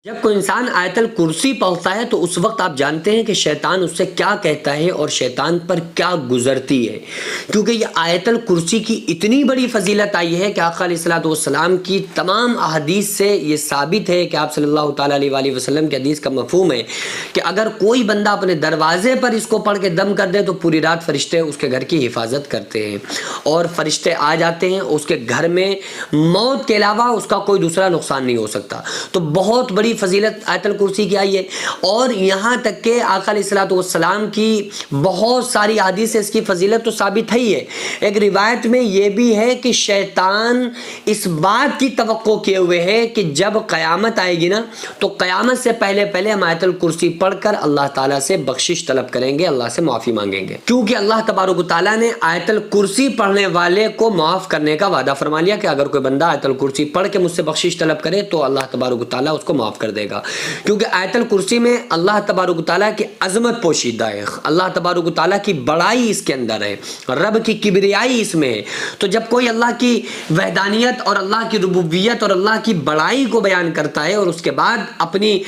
جب کوئی انسان آیت الکرسی پڑھتا ہے تو اس وقت آپ جانتے ہیں کہ شیطان اس سے کیا کہتا ہے اور شیطان پر کیا گزرتی ہے، کیونکہ یہ آیت الکرسی کی اتنی بڑی فضیلت آئی ہے کہ آقا علیہ الصلوۃ والسلام کی تمام احادیث سے یہ ثابت ہے کہ آپ صلی اللہ تعالیٰ علیہ وآلہ وسلم کی حدیث کا مفہوم ہے کہ اگر کوئی بندہ اپنے دروازے پر اس کو پڑھ کے دم کر دے تو پوری رات فرشتے اس کے گھر کی حفاظت کرتے ہیں، اور فرشتے آ جاتے ہیں، اس کے گھر میں موت کے علاوہ اس کا کوئی دوسرا نقصان نہیں ہو سکتا۔ تو بہت بڑی فضیلت آیت الکرسی کی آئی ہے، اور یہاں تک کہ آقا علیہ الصلوۃ والسلام کی بہت ساری احادیث سے اس کی فضیلت تو ثابت ہی ہے۔ ایک روایت میں یہ بھی ہے کہ شیطان اس بات کی توقع کیے ہوئے ہے کہ جب قیامت آئے گی نا تو قیامت سے پہلے پہلے ہم آیت الکرسی پڑھ کر اللہ تعالیٰ سے بخشش طلب کریں گے، اللہ سے معافی مانگیں گے، کیونکہ اللہ تبارک و تعالیٰ نے آیت الکرسی پڑھنے والے کو معاف کرنے کا وعدہ فرما لیا کہ اگر کوئی بندہ آیت الکرسی پڑھ کے مجھ سے بخشش طلب کرے تو اللہ تبارک و تعالیٰ اس کو معاف کر دے گا، کیونکہ آیت الکرسی میں اللہ تبارک و تعالیٰ کی عظمت پوشیدہ ہے، اللہ تبارک و تعالیٰ کی بڑائی اس کے اندر ہے، رب کی کبریائی اس میں ہے۔ تو جب کوئی اللہ کی وحدانیت اور اللہ کی ربوبیت اور اللہ کی بڑائی کو بیان کرتا ہے اور اس کے بعد اپنی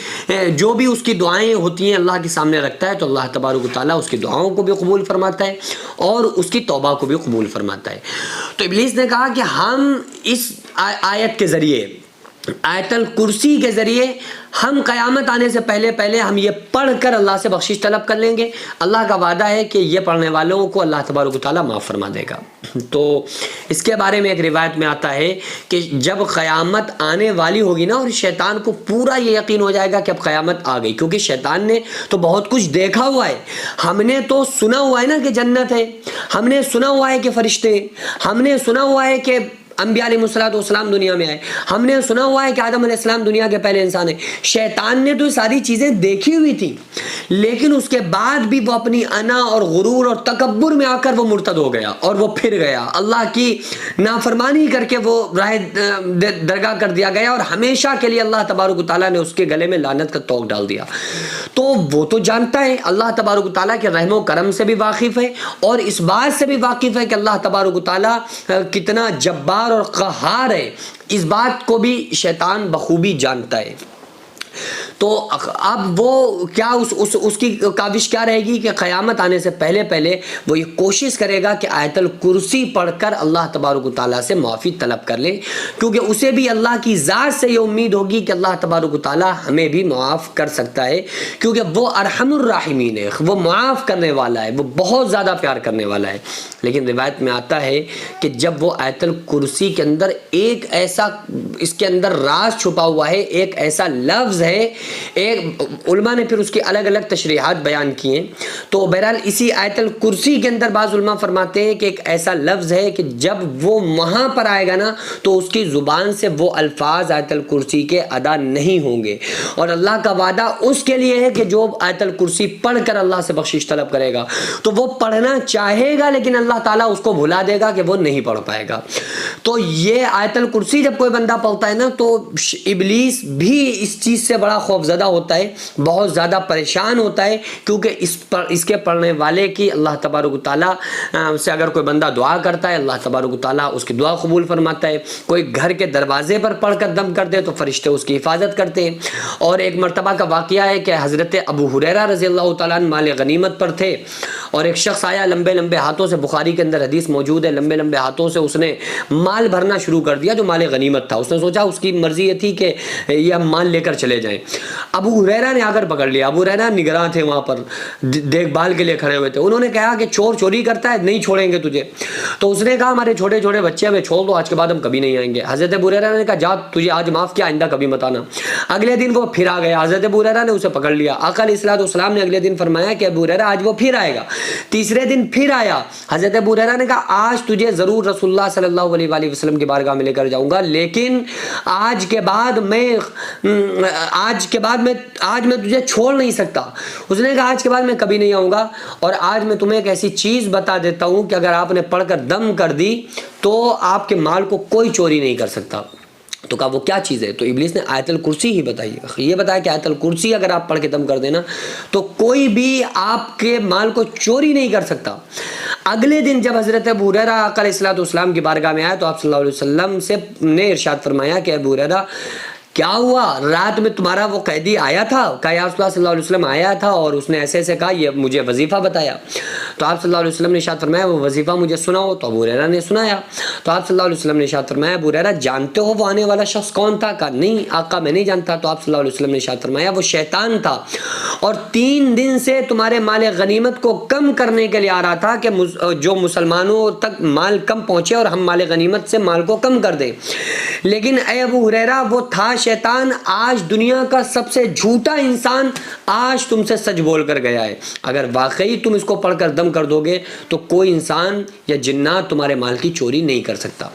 جو بھی اس کی دعائیں ہوتی ہیں اللہ کے سامنے رکھتا ہے تو اللہ تبارک و تعالیٰ اس کی دعاؤں کو بھی قبول فرماتا ہے اور اس کی توبہ کو بھی قبول فرماتا ہے۔ تو ابلیس نے کہا کہ ہم اس آیت کے ذریعے، آیت الکرسی کے ذریعے ہم قیامت آنے سے پہلے پہلے ہم یہ پڑھ کر اللہ سے بخشش طلب کر لیں گے، اللہ کا وعدہ ہے کہ یہ پڑھنے والوں کو اللہ تبارک و تعالیٰ معاف فرما دے گا۔ تو اس کے بارے میں ایک روایت میں آتا ہے کہ جب قیامت آنے والی ہوگی نا اور شیطان کو پورا یہ یقین ہو جائے گا کہ اب قیامت آ گئی، کیونکہ شیطان نے تو بہت کچھ دیکھا ہوا ہے، ہم نے تو سنا ہوا ہے نا کہ جنت ہے، ہم نے سنا ہوا ہے کہ فرشتے، ہم نے سنا ہوا ہے کہ انبیاء علیہ الصلوۃ والسلام دنیا میں آئے، ہم نے سنا ہوا ہے کہ آدم علیہ السلام دنیا کے پہلے انسان ہیں۔ شیطان نے تو ساری چیزیں دیکھی ہوئی تھی، لیکن اس کے بعد بھی وہ اپنی انا اور غرور اور تکبر میں آ کر وہ مرتد ہو گیا اور وہ پھر گیا، اللہ کی نافرمانی کر کے وہ راہ درگاہ کر دیا گیا، اور ہمیشہ کے لیے اللہ تبارک و تعالیٰ نے اس کے گلے میں لعنت کا طوق ڈال دیا۔ تو وہ تو جانتا ہے، اللہ تبارک و تعالیٰ کے رحم و کرم سے بھی واقف ہے، اور اس بات سے بھی واقف ہے کہ اللہ تبارک و تعالیٰ کتنا جبار اور قہار ہے، اس بات کو بھی شیطان بخوبی جانتا ہے۔ تو اب وہ کیا اس کی کاوش کیا رہے گی کہ قیامت آنے سے پہلے پہلے وہ یہ کوشش کرے گا کہ آیت الکرسی پڑھ کر اللہ تبارک و تعالیٰ سے معافی طلب کر لے، کیونکہ اسے بھی اللہ کی ذات سے یہ امید ہوگی کہ اللہ تبارک و تعالیٰ ہمیں بھی معاف کر سکتا ہے، کیونکہ وہ ارحم الراحمین ہے، وہ معاف کرنے والا ہے، وہ بہت زیادہ پیار کرنے والا ہے۔ لیکن روایت میں آتا ہے کہ جب وہ آیت الکرسی کے اندر ایک ایسا، اس کے اندر راز چھپا ہوا ہے، ایک ایسا لفظ ہے، ایک علماء نے پھر اس کی الگ الگ تشریحات بیان کی ہیں، تو بہرحال اسی آیت الکرسی کے اندر بعض علماء فرماتے ہیں کہ ایک ایسا لفظ ہے کہ جب وہ وہاں پر آئے گا نا تو اس کی زبان سے وہ الفاظ آیت الکرسی کے ادا نہیں ہوں گے، اور اللہ کا وعدہ اس کے لیے ہے کہ جو آیت الکرسی پڑھ کر اللہ سے بخشش طلب کرے گا تو وہ پڑھنا چاہے گا لیکن اللہ تعالیٰ اس کو بھلا دے گا کہ وہ نہیں پڑھ پائے گا۔ تو یہ آیت الکرسی جب کوئی بندہ پڑھتا ہے نا تو ابلیس بھی اس چیز سے بڑا خوف زدہ ہوتا ہے، بہت زیادہ پریشان ہوتا ہے، کیونکہ اس کے پڑھنے والے کی اللہ تبارک و تعالیٰ سے اگر کوئی بندہ دعا کرتا ہے اللہ تبارک و تعالیٰ اس کی دعا قبول فرماتا ہے، کوئی گھر کے دروازے پر پڑھ کر دم کر دے تو فرشتے اس کی حفاظت کرتے ہیں۔ اور ایک مرتبہ کا واقعہ ہے کہ حضرت ابو ہریرہ رضی اللہ تعالیٰ عنہ مال غنیمت پر تھے، اور ایک شخص آیا لمبے لمبے ہاتھوں سے، بخاری کے اندر حدیث موجود ہے، لمبے لمبے ہاتھوں سے اس نے مال بھرنا شروع کر دیا جو مال غنیمت تھا۔ اس نے سوچا اس کی مرضی یہ تھی کہ یہ ہم مال لے کر چلے جائیں۔ ابو ہریرہ نے آ کر پکڑ لیا، ابو ہریرہ نگراں تھے، وہاں پر دیکھ بھال کے لیے کھڑے ہوئے تھے۔ انہوں نے کہا کہ چور چوری کرتا ہے، نہیں چھوڑیں گے تجھے۔ تو اس نے کہا ہمارے چھوٹے چھوٹے بچے ہمیں چھوڑ دو، آج کے بعد ہم کبھی نہیں آئیں گے۔ حضرت ابو ہریرہ نے کہا جا، تجھے آج معاف کیا، آئندہ کبھی مت آنا۔ اگلے دن وہ پھر آ گیا، حضرت ابو ہریرہ نے اسے پکڑ لیا۔ آقا علیہ الصلوۃ والسلام نے اگلے دن فرمایا کہ ابو ہریرہ آج وہ پھر آئے گا۔ تیسرے دن پھر آیا، حضرت ابو ہریرہ نے کہا آج تجھے ضرور رسول اللہ صلی اللہ علیہ وآلہ وسلم کی بارگاہ میں لے کر جاؤں گا، لیکن آج کے بعد میں تجھے چھوڑ نہیں سکتا۔ اس نے کہا آج کے بعد میں کبھی نہیں آؤں گا، اور آج میں تمہیں ایک ایسی چیز بتا دیتا ہوں کہ اگر آپ نے پڑھ کر دم کر دی تو آپ کے مال کو کوئی چوری نہیں کر سکتا۔ تو کہا وہ کیا چیز ہے؟ تو ابلیس نے آیت الکرسی ہی بتائی، یہ بتایا کہ آیت الکرسی اگر آپ پڑھ کے دم کر دینا تو کوئی بھی آپ کے مال کو چوری نہیں کر سکتا۔ اگلے دن جب حضرت ابو ہریرہ آقا علیہ الصلوۃ والسلام کی بارگاہ میں آیا تو آپ صلی اللہ علیہ وسلم سے نے ارشاد فرمایا کہ ابو ہریرہ کیا ہوا رات میں تمہارا وہ قیدی آیا تھا؟ کہا یا رسول اللہ صلی اللہ علیہ وسلم آیا تھا اور اس نے ایسے ایسے کہا، یہ مجھے وظیفہ بتایا. تو آپ صلی اللہ علیہ وسلم نے ارشاد فرمایا وہ وظیفہ مجھے سناؤ. تو ابو ہریرہ نے سنایا. تو آپ صلی اللہ علیہ وسلم نے ارشاد فرمایا ابو ہریرہ جانتے ہو وہ آنے والا شخص کون تھا؟ کہا نہیں آقا میں نہیں جانتا. تو آپ صلی اللہ علیہ وسلم نے ارشاد فرمایا وہ شیطان تھا، اور 3 دن سے تمہارے مال غنیمت کو کم کرنے کے لیے آ رہا تھا کہ جو مسلمانوں تک مال کم پہنچے اور ہم مال غنیمت سے مال کو کم کر دیں. لیکن اے ابو ہریرہ وہ تھا شیطان. آج دنیا کا سب سے جھوٹا انسان آج تم سے سچ بول کر گیا ہے. اگر واقعی تم اس کو پڑھ کر دم کر دو گے تو کوئی انسان یا جنات تمہارے مال کی چوری نہیں کر سکتا.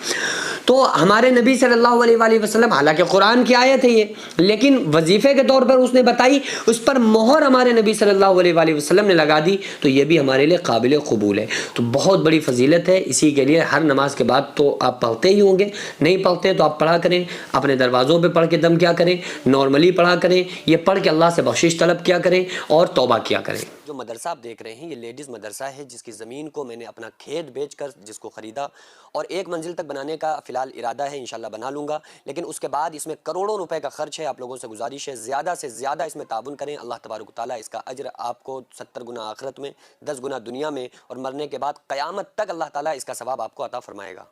تو ہمارے نبی صلی اللہ علیہ وآلہ وسلم، حالانکہ قرآن کی آیت ہے یہ، لیکن وظیفے کے طور پر اس نے بتائی، اس پر مہر ہمارے نبی صلی اللہ علیہ وآلہ وسلم نے لگا دی، تو یہ بھی ہمارے لیے قابل قبول ہے. تو بہت بڑی فضیلت ہے. اسی کے لیے ہر نماز کے بعد تو آپ پڑھتے ہی ہوں گے، نہیں پڑھتے تو آپ پڑھا کریں، اپنے دروازوں پہ پڑھ کے دم کیا کریں، نارملی پڑھا کریں، یہ پڑھ کے اللہ سے بخشش طلب کیا کریں اور توبہ کیا کریں. جو مدرسہ آپ دیکھ رہے ہیں یہ لیڈیز مدرسہ ہے، جس کی زمین کو میں نے اپنا کھیت بیچ کر جس کو خریدا اور 1 منزل تک بنانے کا فی الحال ارادہ ہے، انشاءاللہ بنا لوں گا. لیکن اس کے بعد اس میں کروڑوں روپے کا خرچ ہے. آپ لوگوں سے گزارش ہے زیادہ سے زیادہ اس میں تعاون کریں. اللہ تبارک و تعالیٰ اس کا اجر آپ کو 70 گنا آخرت میں، 10 گنا دنیا میں، اور مرنے کے بعد قیامت تک اللہ تعالیٰ اس کا ثواب آپ کو عطا فرمائے گا.